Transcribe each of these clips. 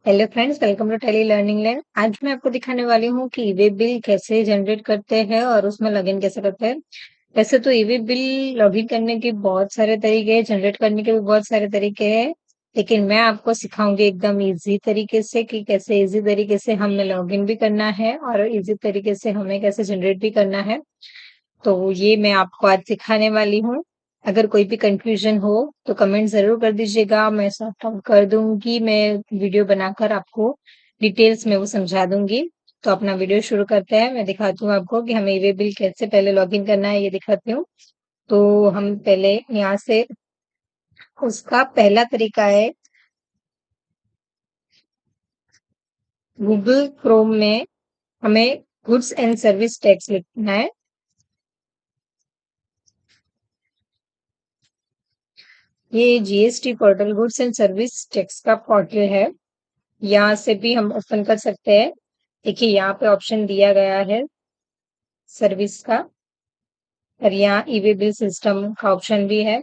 Hello friends, welcome to tele learning learn. आज मैं आपको दिखाने वाली हूँ कि ई-वे बिल कैसे जनरेट करते हैं और उसमें लॉगिन कैसे करते हैं। वैसे तो ई-वे बिल लॉगिन करने के बहुत सारे तरीके हैं, जनरेट करने के भी बहुत सारे तरीके हैं, लेकिन मैं आपको सिखाऊंगी एकदम इजी तरीके से कि कैसे इजी तरीके से हमें लॉगिन भी करना है और इजी तरीके से हमें कैसे जनरेट भी करना है। तो ये मैं आपको आज सिखाने वाली हूँ। अगर कोई भी कंफ्यूजन हो तो कमेंट ज़रूर कर दीजिएगा, मैं सॉर्ट आउट कर दूँगी, मैं वीडियो बनाकर आपको डिटेल्स में वो समझा दूँगी। तो अपना वीडियो शुरू करते हैं, मैं दिखाती हूँ आपको कि हमें ई-वे बिल कैसे पहले लॉगिन करना है, ये दिखाती हूँ। तो हम पहले यहाँ से उसका पहला तरीका है गूगल क्रोम में हमें गुड्स एंड सर्विस टैक्स लिखना है। ये GST portal goods and service tax का पोर्टल है। यहाँ से भी हम ओपन कर सकते हैं। देखिए यहाँ पे ऑप्शन दिया गया है सर्विस का और यहाँ ई-वे बिल सिस्टम का ऑप्शन भी है।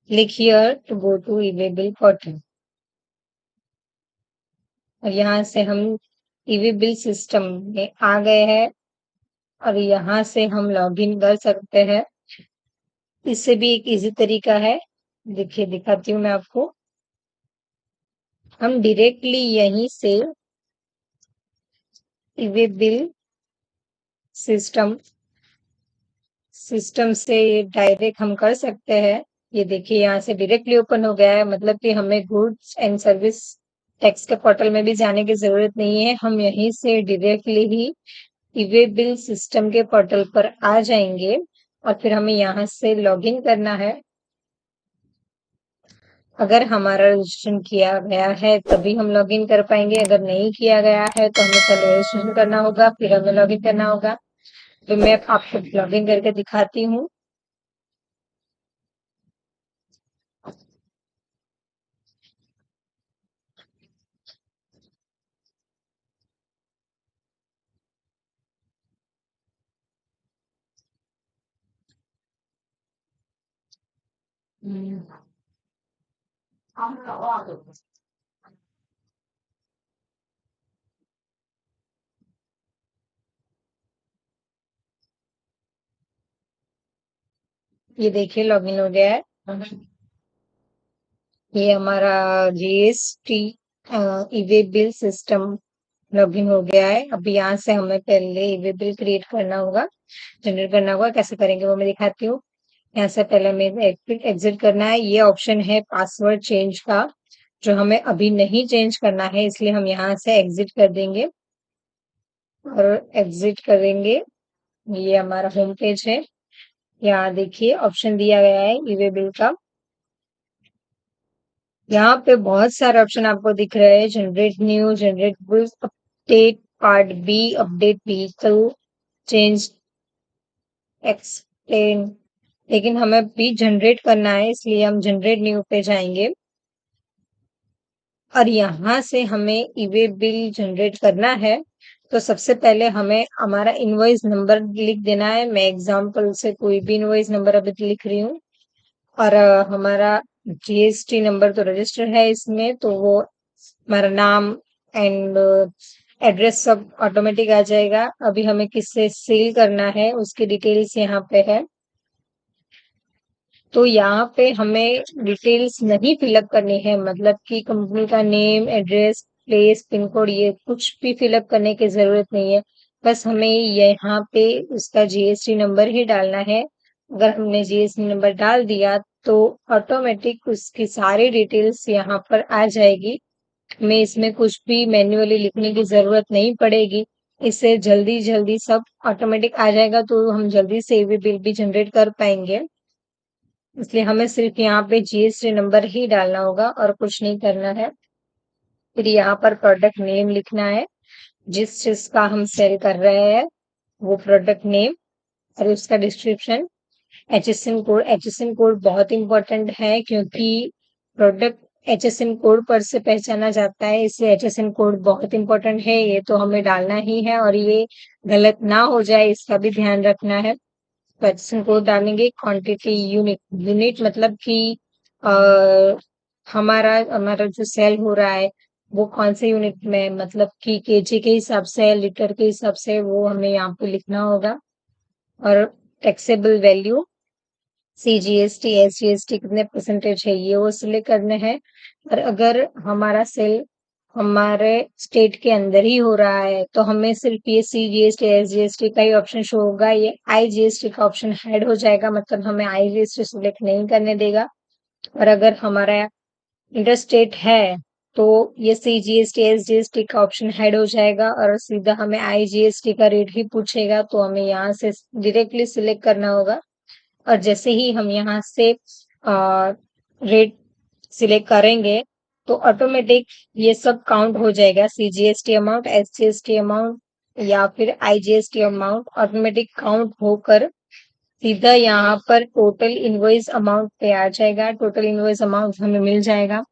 Click here to go to e-way bill portal और यहाँ से हम ई-वे बिल सिस्टम में आ गए हैं और यहाँ से हम लॉगिन कर सकते हैं। इससे भी एक इजी तरीका है, देखिए दिखाती हूँ मैं आपको। हम डायरेक्टली यहीं से ई-वे बिल सिस्टम सिस्टम से डायरेक्ट हम कर सकते हैं। ये देखिए यहाँ से डायरेक्टली ओपन हो गया है, मतलब कि हमें गुड्स एंड सर्विस टैक्स के पोर्टल में भी जाने की जरूरत नहीं है। हम यहीं से डायरेक्टली ही ई-वे बिल सिस्टम के पोर्टल पर आ जाएंगे और फिर हमें यहाँ से लॉगिन करना है। अगर हमारा रजिस्ट्रेशन किया गया है तभी हम लॉगिन कर पाएंगे, अगर नहीं किया गया है तो हमें पहले रजिस्ट्रेशन करना होगा, फिर हमें लॉगिन करना होगा। तो मैं आपको लॉगिन करके दिखाती हूँ। ये देखिए लॉगिन हो गया है। ये हमारा GST e-way bill system login हो गया है। अब यहाँ से हमें पहले ई-वे बिल क्रिएट करना होगा, जनरेट करना होगा। कैसे करेंगे वो मैं दिखाती हूँ। यहाँ से पहले हमें एग्जिट करना है। ये ऑप्शन है पासवर्ड चेंज का, जो हमें अभी नहीं चेंज करना है, इसलिए हम यहाँ से एग्जिट कर देंगे और एग्जिट करेंगे। ये हमारा होम पेज है। यहाँ देखिए ऑप्शन दिया गया है ई-वे बिल का। यहाँ पे बहुत सारे ऑप्शन आपको दिख रहे हैं, generate new, generate bill, update part B, update vehicle, change, explain. लेकिन हमें भी जनरेट करना है, इसलिए हम जनरेट न्यू पे जाएंगे और यहाँ से हमें ई-वे बिल जनरेट करना है। तो सबसे पहले हमें हमारा इनवॉइस नंबर लिख देना है। मैं एग्जांपल से कोई भी इनवॉइस नंबर अभी लिख रही हूँ और हमारा जीएसटी नंबर तो रजिस्टर है इसमें, तो वो हमारा नाम एंड एड्रेस सब ऑटोमेटिक आ जाएगा। अभी हमें किससे सेल करना है उसकी डिटेल्स यहाँ पे है। तो यहाँ पे हमें डिटेल्स नहीं फिलअप करनी है, मतलब कि कंपनी का name, address, place, pin code, ये कुछ भी फिलअप करने की जरूरत नहीं है। बस हमें यहाँ पे उसका जीएसटी नंबर ही डालना है। अगर हमने जीएसटी नंबर डाल दिया तो ऑटोमेटिक उसकी सारी डिटेल्स यहाँ पर आ जाएगी। हमें इसमें कुछ भी मैन्युअली लिखने की जरूरत नहीं पड़ेगी। इससे जल्दी जल्दी सब ऑटोमेटिक आ जाएगा, तो हम जल्दी से ई-वे बिल भी जनरेट कर पाएंगे। इसलिए हमें सिर्फ यहाँ पे जीएसटी नंबर ही डालना होगा और कुछ नहीं करना है। फिर यहाँ पर प्रोडक्ट नेम लिखना है, जिस चीज का हम सेल कर रहे हैं वो प्रोडक्ट नेम और उसका description. HSN code, HSN code बहुत इंपॉर्टेंट है क्योंकि प्रोडक्ट एचएसएन कोड पर से पहचाना जाता है, इसलिए एचएसएन कोड बहुत इंपॉर्टेंट है। ये तो हमें डालना ही है और ये गलत ना हो जाए इसका भी ध्यान रखना है। क्वेश्चन कोड डालेंगे। क्वांटिटी यूनिट, यूनिट मतलब कि हमारा हमारा जो सेल हो रहा है वो कौन से यूनिट में, मतलब कि केजी के हिसाब से, लीटर के हिसाब से, वो हमें यहाँ पे लिखना होगा। और टैक्सेबल वैल्यू, सीजीएसटी, एसजीएसटी कितने परसेंटेज है, ये वो सिलेक्ट करने हैं। और अगर हमारा सेल हमारे स्टेट के अंदर ही हो रहा है तो हमें सिर्फ ये सीजीएसटी, एसजीएसटी का ही ऑप्शन शो होगा। ये आईजीएसटी का ऑप्शन हाइड हो जाएगा, मतलब हमें आईजीएसटी सिलेक्ट नहीं करने देगा। और अगर हमारा इंटर स्टेट है तो ये सीजीएसटी, एसजीएसटी का ऑप्शन हाइड हो जाएगा और सीधा हमें आईजीएसटी का रेट ही पूछेगा, तो हमें यहाँ से डायरेक्टली सिलेक्ट करना होगा। और जैसे ही हम यहाँ से रेट सिलेक्ट करेंगे तो ऑटोमेटिक ये सब काउंट हो जाएगा, सीजीएसटी अमाउंट, एसजीएसटी अमाउंट या फिर आईजीएसटी अमाउंट ऑटोमेटिक काउंट होकर सीधा यहाँ पर टोटल इनवॉइस अमाउंट पे आ जाएगा। टोटल इनवॉइस अमाउंट हमें मिल जाएगा।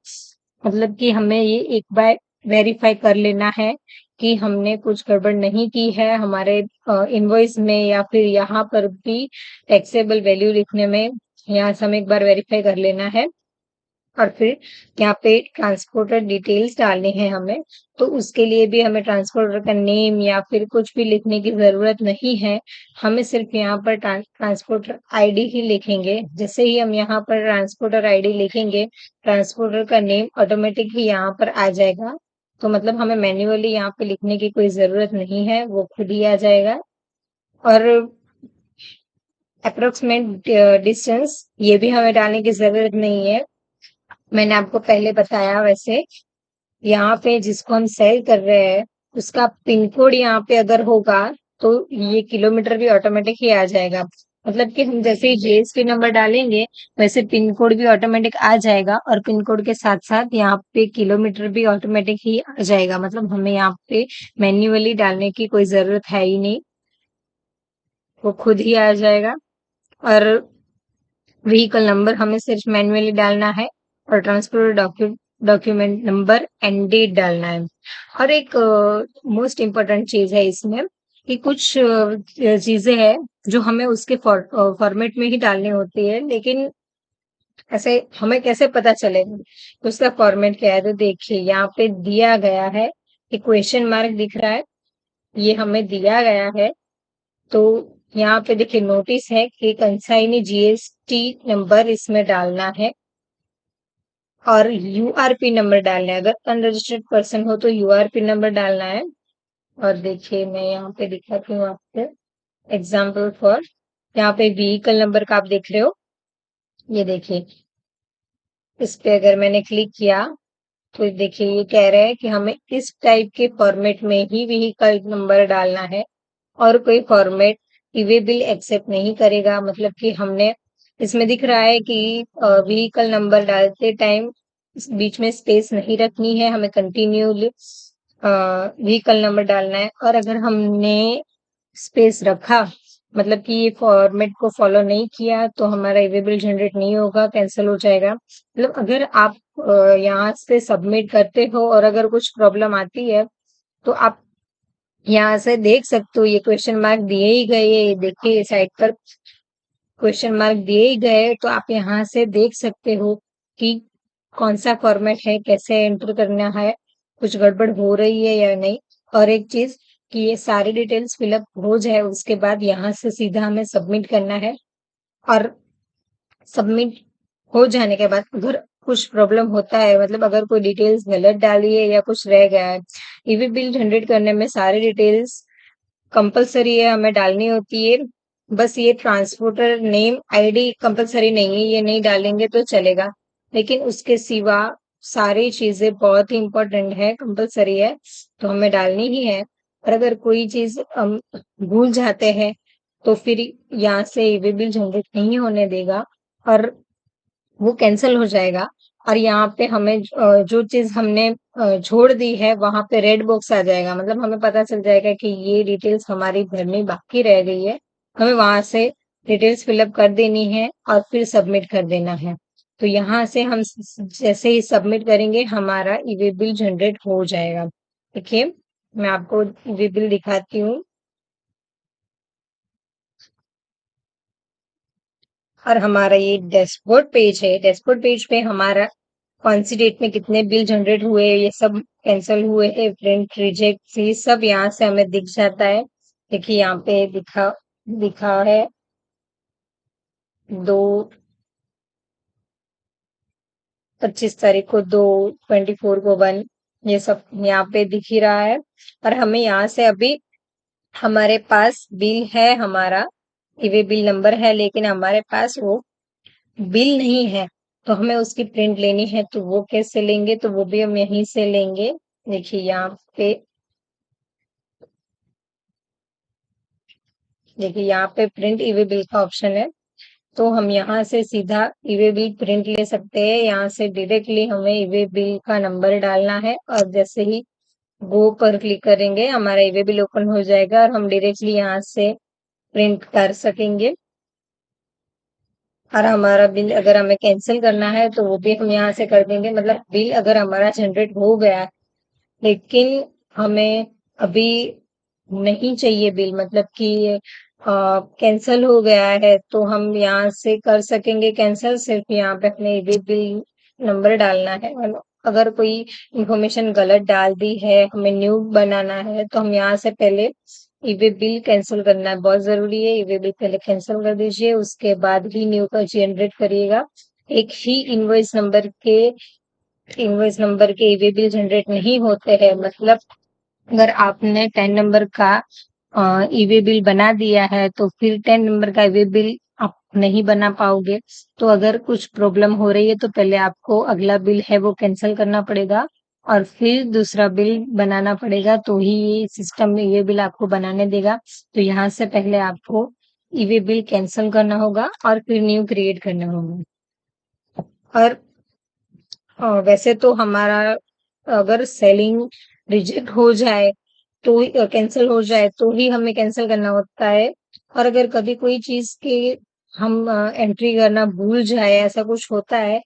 मतलब कि हमें ये एक बार वेरीफाई कर लेना है कि हमने कुछ गड़बड़ नहीं की है हमारे इनवॉइस में या फिर यहाँ पर भी टैक्सेबल वैल्यू लिखने में। यहाँ से हमें एक बार वेरीफाई कर लेना है और फिर यहाँ पे ट्रांसपोर्टर डिटेल्स डालने हैं हमें। तो उसके लिए भी हमें ट्रांसपोर्टर का नेम या फिर कुछ भी लिखने की जरूरत नहीं है। हमें सिर्फ यहाँ पर ट्रांसपोर्टर आईडी ही लिखेंगे। जैसे ही हम यहाँ पर ट्रांसपोर्टर आईडी लिखेंगे, ट्रांसपोर्टर का नेम ऑटोमेटिक ही यहाँ पर आ जाएगा। तो मतलब हमें मैन्युअली यहाँ पे लिखने की कोई जरूरत नहीं है, वो खुद ही आ जाएगा। और अप्रोक्सीमेट डिस्टेंस, ये भी हमें डालने की जरूरत नहीं है। मैंने आपको पहले बताया वैसे, यहाँ पे जिसको हम सेल कर रहे हैं उसका पिन कोड यहाँ पे अगर होगा तो ये किलोमीटर भी ऑटोमेटिक ही आ जाएगा। मतलब कि हम जैसे ही जीएसटी नंबर डालेंगे वैसे पिन कोड भी ऑटोमेटिक आ जाएगा और पिन कोड के साथ साथ यहाँ पे किलोमीटर भी ऑटोमेटिक ही आ जाएगा। मतलब हमें यहाँ पे मैन्युअली डालने की कोई जरूरत है ही नहीं, वो खुद ही आ जाएगा। और व्हीकल नंबर हमें सिर्फ मैन्युअली डालना है और transport document number and date डालना है। और एक मोस्ट इम्पोर्टेंट चीज है इसमें कि कुछ चीजें हैं जो हमें उसके फॉर्मेट में ही डालनी होती है, लेकिन ऐसे हमें कैसे पता चलेगा कि उसका फॉर्मेट क्या है। तो देखिए यहाँ पे दिया गया है कि क्वेश्चन मार्क दिख रहा है, ये हमें दिया गया है। तो यहाँ पे देखिए नोटिस है कि कंसाइनी जीएसटी नंबर इसमें डालना है और यूआरपी नंबर डालना है। अगर अनरजिस्टर्ड पर्सन हो तो यूआरपी नंबर डालना है। और देखिए मैं यहाँ पे दिखाती हूँ आपको एग्जाम्पल फॉर, यहाँ पे व्हीकल नंबर का आप देख रहे हो, ये देखिए इस पे अगर मैंने क्लिक किया तो देखिए ये कह रहा है कि हमें इस टाइप के फॉर्मेट में ही व्हीकल नंबर डालना है और कोई फॉर्मेट ईवे बिल एक्सेप्ट नहीं करेगा। मतलब कि हमने इसमें दिख रहा है कि व्हीकल नंबर डालते टाइम बीच में स्पेस नहीं रखनी है, हमें कंटिन्यूली व्हीकल नंबर डालना है। और अगर हमने स्पेस रखा, मतलब कि ये फॉर्मेट को फॉलो नहीं किया, तो हमारा ईवे बिल जनरेट नहीं होगा, कैंसिल हो जाएगा। मतलब अगर आप यहाँ से सबमिट करते हो और अगर कुछ प्रॉब्लम आती है तो आप यहाँ से देख सकते हो, ये क्वेश्चन मार्क दिए ही गए, ये देखिए साइड पर क्वेश्चन मार्क दिए ही गए, तो आप यहाँ से देख सकते हो कि कौन सा फॉर्मेट है, कैसे एंटर करना है, कुछ गड़बड़ हो रही है या नहीं। और एक चीज कि ये सारी डिटेल्स फिलअप हो जाए उसके बाद यहाँ से सीधा हमें सबमिट करना है। और सबमिट हो जाने के बाद अगर कुछ प्रॉब्लम होता है, मतलब अगर कोई डिटेल्स गलत डाली है या कुछ रह गया है, ईवी बिल जनरेट करने में सारी डिटेल्स कंपलसरी है, हमें डालनी होती है। बस ये ट्रांसपोर्टर नेम आईडी कंपलसरी नहीं है, ये नहीं डालेंगे तो चलेगा, लेकिन उसके सिवा सारी चीजें बहुत ही इंपॉर्टेंट है, कंपलसरी है, तो हमें डालनी ही है। और अगर कोई चीज हम भूल जाते हैं तो फिर यहाँ से ईवी बिल जनरेट नहीं होने देगा और वो कैंसिल हो जाएगा। और यहाँ पे हमें जो चीज हमने छोड़ दी है वहां पे रेड बॉक्स आ जाएगा, मतलब हमें पता चल जाएगा कि ये डिटेल्स हमारी भरनी बाकी रह गई है, हमें वहां से डिटेल्स फिलअप कर देनी है और फिर सबमिट कर देना है। तो यहाँ से हम जैसे ही सबमिट करेंगे हमारा ईवे बिल जनरेट हो जाएगा। देखिए मैं आपको ईवे बिल दिखाती हूँ। और हमारा ये डैशबोर्ड पेज है, डैशबोर्ड पेज पे हमारा कौन सी डेट में कितने बिल जनरेट हुए, ये सब कैंसिल हुए हैं, प्रिंट रिजेक्ट, ये सब यहाँ से हमें दिख जाता है। देखिए यहाँ पे दिखा दिखा है 2/25 तारीख को, 2/24 को 1, ये सब यहाँ पे दिख ही रहा है। और हमें यहाँ से अभी हमारे पास बिल है, हमारा ईवे बिल नंबर है, लेकिन हमारे पास वो बिल नहीं है, तो हमें उसकी प्रिंट लेनी है। तो वो कैसे लेंगे, तो वो भी हम यहीं से लेंगे। देखिए यहाँ पे, देखिए यहाँ पे प्रिंट ईवे बिल का ऑप्शन है, तो हम यहाँ से सीधा ईवे बिल प्रिंट ले सकते हैं। यहाँ से डायरेक्टली हमें ईवे बिल का नंबर डालना है, और जैसे ही गो पर क्लिक करेंगे हमारा ईवे बिल ओपन हो जाएगा, और हम डायरेक्टली यहाँ से प्रिंट कर सकेंगे। और हमारा बिल अगर हमें कैंसिल करना है तो वो भी हम यहाँ से कर देंगे। मतलब बिल अगर हमारा जनरेट हो गया है, लेकिन हमें अभी नहीं चाहिए बिल, मतलब कि कैंसिल हो गया है, तो हम यहाँ से कर सकेंगे कैंसिल। सिर्फ यहाँ पे अपने ईबे बिल नंबर डालना है, और अगर कोई इंफॉर्मेशन गलत डाल दी है, हमें न्यू बनाना है, तो हम यहाँ से पहले ईबे बिल कैंसिल करना है, बहुत जरूरी है। ईबे बिल पहले कैंसिल कर दीजिए, उसके बाद ही न्यू का जनरेट करिएगा। एक ही इनवॉइस नंबर के ईवे बिल जनरेट नहीं होते हैं। मतलब अगर आपने 10 नंबर का ईवे बिल बना दिया है, तो फिर 10 नंबर का ईवे बिल आप नहीं बना पाओगे। तो अगर कुछ प्रॉब्लम हो रही है, तो पहले आपको अगला बिल है वो कैंसिल करना पड़ेगा, और फिर दूसरा बिल बनाना पड़ेगा, तो ही ये सिस्टम ईवे बिल आपको बनाने देगा। तो यहाँ से पहले आपको ईवे बिल कैंसिल करना होगा, और फिर न्यू क्रिएट करना होगा। और वैसे तो हमारा अगर सेलिंग रिजेक्ट हो जाए, तो कैंसिल हो जाए, तो ही हमें कैंसिल करना होता है। और अगर कभी कोई चीज की हम एंट्री करना भूल जाए, ऐसा कुछ होता है,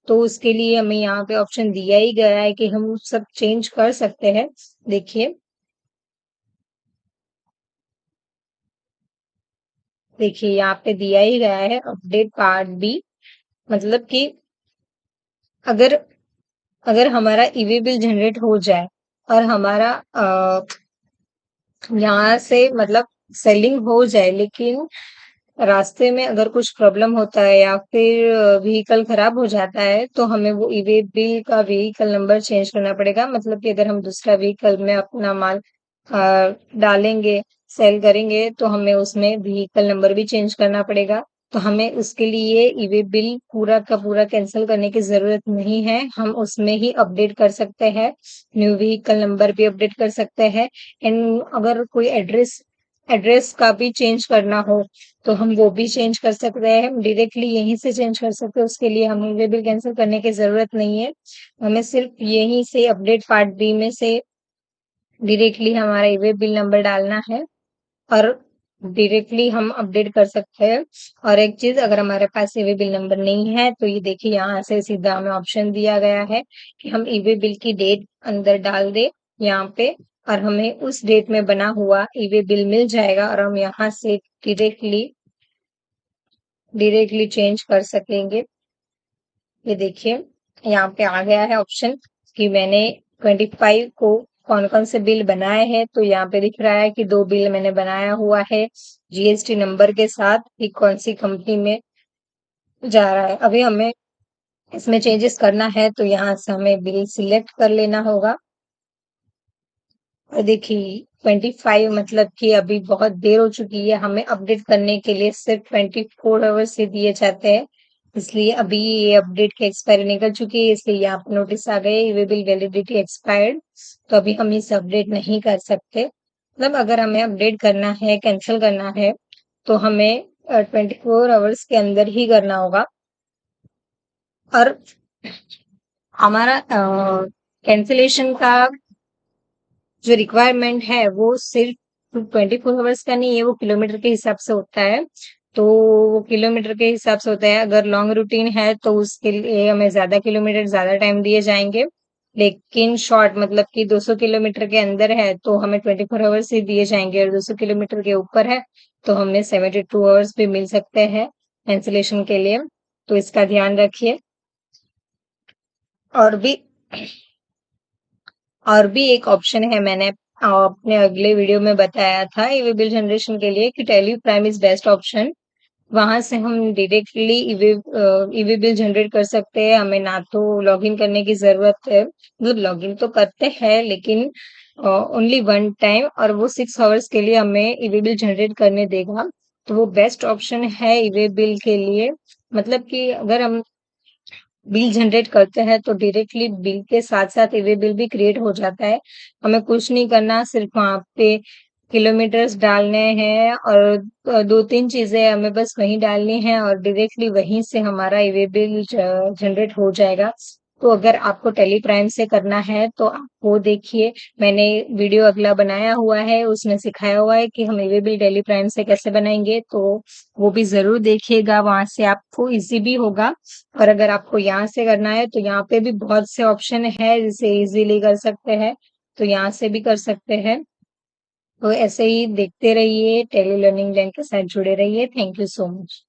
तो उसके लिए हमें यहाँ पे ऑप्शन दिया ही गया है कि हम सब चेंज कर सकते हैं। देखिए, देखिए यहाँ पे दिया ही गया है अपडेट पार्ट बी। मतलब कि अगर अगर हमारा ईवी बिल जनरेट हो जाए, और हमारा यहाँ से मतलब सेलिंग हो जाए, लेकिन रास्ते में अगर कुछ प्रॉब्लम होता है, या फिर व्हीकल खराब हो जाता है, तो हमें वो ईवे बिल का व्हीकल नंबर चेंज करना पड़ेगा। मतलब कि अगर हम दूसरा व्हीकल में अपना माल डालेंगे, सेल करेंगे, तो हमें उसमें व्हीकल नंबर भी चेंज करना पड़ेगा। तो हमें उसके लिए ईवे बिल पूरा का पूरा कैंसिल करने की जरूरत नहीं है, हम उसमें ही अपडेट कर सकते हैं, न्यू व्हीकल नंबर भी अपडेट कर सकते हैं। एंड अगर कोई एड्रेस एड्रेस का भी चेंज करना हो, तो हम वो भी चेंज कर सकते हैं, हम डायरेक्टली यहीं से चेंज कर सकते हैं। उसके लिए हमें वे बिल कैंसिल करने की जरूरत नहीं है, हमें सिर्फ यहीं से अपडेट पार्ट बी में से डायरेक्टली हमारा ईवे बिल नंबर डालना है, और डायरेक्टली हम अपडेट कर सकते हैं। और एक चीज, अगर हमारे पास ईवे बिल नंबर नहीं है, तो ये देखिए यहाँ से सीधा हमें ऑप्शन दिया गया है कि हम ईवे बिल की डेट अंदर डाल दे यहाँ पे, और हमें उस डेट में बना हुआ ईवे बिल मिल जाएगा, और हम यहाँ से डायरेक्टली डायरेक्टली चेंज कर सकेंगे। ये देखिए यहाँ पे आ गया है ऑप्शन कि मैंने 25 को कौन कौन से बिल बनाए हैं। तो यहाँ पे दिख रहा है कि 2 बिल मैंने बनाया हुआ है जीएसटी नंबर के साथ, कि कौन सी कंपनी में जा रहा है। अभी हमें इसमें चेंजेस करना है, तो यहाँ से हमें बिल सिलेक्ट कर लेना होगा। और देखिए 25, मतलब कि अभी बहुत देर हो चुकी है, हमें अपडेट करने के लिए सिर्फ 24 आवर्स ही दिए जाते हैं। इसलिए अभी ये अपडेट की एक्सपायरी निकल चुकी है, इसलिए यहाँ पे नोटिस आ गए वे बिल वैलिडिटी एक्सपायर्ड। तो अभी हम इसे अपडेट नहीं कर सकते। मतलब अगर हमें अपडेट करना है, कैंसिल करना है, तो हमें 24 आवर्स के अंदर ही करना होगा। और हमारा कैंसिलेशन का जो रिक्वायरमेंट है, वो सिर्फ 24 आवर्स का नहीं है, वो किलोमीटर के हिसाब से होता है। तो वो किलोमीटर के हिसाब से होता है, अगर लॉन्ग रूटीन है, तो उसके लिए हमें ज्यादा किलोमीटर ज्यादा टाइम दिए जाएंगे। लेकिन शॉर्ट, मतलब कि 200 किलोमीटर के अंदर है, तो हमें 24 आवर्स ही दिए जाएंगे। और 200 किलोमीटर के ऊपर है, तो हमें 72 आवर्स भी मिल सकते हैं कैंसिलेशन के लिए। तो इसका ध्यान रखिए। और भी और भी एक ऑप्शन है, मैंने अपने अगले वीडियो में बताया था ईवी बिल जनरेशन के लिए कि Tally Prime is best option. वहां से हम डायरेक्टली ईवी बिल जनरेट कर सकते हैं, हमें ना तो लॉगिन करने की जरूरत है, मतलब लॉगिन तो करते हैं लेकिन ओनली वन टाइम, और वो 6 आवर्स के लिए हमें ईवी बिल जनरेट करने देगा। तो वो बेस्ट ऑप्शन है ईवी बिल के लिए। मतलब कि अगर हम बिल जनरेट करते हैं तो डायरेक्टली बिल के साथ साथ ईवी बिल भी क्रिएट हो जाता है। हमें कुछ नहीं करना, सिर्फ वहां पे किलोमीटर्स डालने हैं और दो तीन चीजें हमें बस वहीं डालनी है और डायरेक्टली वहीं से हमारा ईवे बिल जनरेट हो जाएगा। तो अगर आपको टेली प्राइम से करना है तो आप वो देखिए, मैंने वीडियो अगला बनाया हुआ है, उसमें सिखाया हुआ है कि हम ईवे बिल टेली प्राइम से कैसे बनाएंगे, तो वो भी जरूर देखिएगा, वहां से आपको इजी भी होगा। और अगर आपको यहाँ से करना है तो यहाँ पे भी बहुत से ऑप्शन है जिसे इजीली कर सकते हैं, तो यहाँ से भी कर सकते हैं। तो ऐसे ही देखते रहिए, टेली लर्निंग लैन के साथ जुड़े रहिए। Thank you so much.